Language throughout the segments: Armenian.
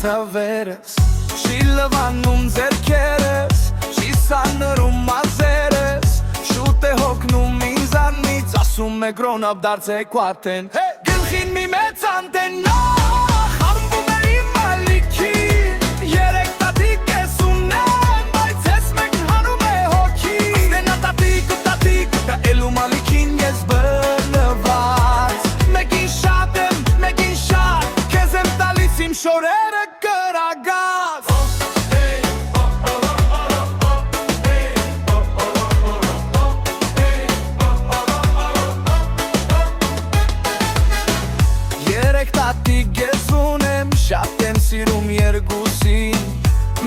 թվերս Չի լվանում ձերքերս Չի սանրում մազերս Շուտ է հոգնում ինձանից Ասում է գրոնապ դարձեք վատեն Գլխին մի մեծ անտենա Խարմվում է իմ ալիքին Երեք տատիկ ես ունեմ Բայց ես մեկ հանում է հոգի Աստենա տատիկ ու տատիկ Դա էլում ալիքին ես բլված Մեկին շատ եմ, մեկին շատ Քեզ եմ տալիս իմ շորերը կրագած Երեք տատիկ ես ունեմ Շատ եմ սիրում երկուսին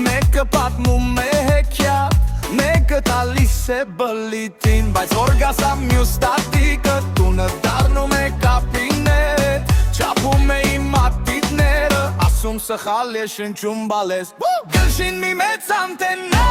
Մեկը պատմում է հեքիաթ Մեկը տալիս է բլիթին Բայց որ գասամ մյուս տատիկը Տունը դառնում է կապինետ Չապում է իմ մատիտները Ասում սխալ է շնչում բալես Գլշին մի մեծ անտենա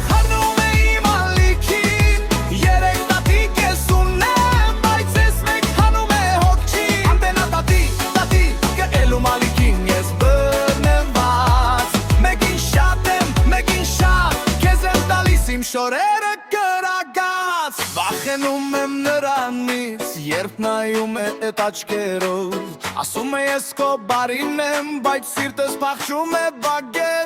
Խառնում է իմ ալիքին Երեք տատիկ ես ունեմ Բայց ես մեկ հանում է հոգի Անտենա տատիկ, տատիկ Կելում ալիքին ես բրնված Մեկին շատ եմ, մեկին շատ Քեզ եմ տալիս իմ շորերը կրագած Վախենում եմ նրանից Երբ նայում է էտ աչքերով Ասում է ես քո բարին եմ Բայց սիրտս փախչում է բագեր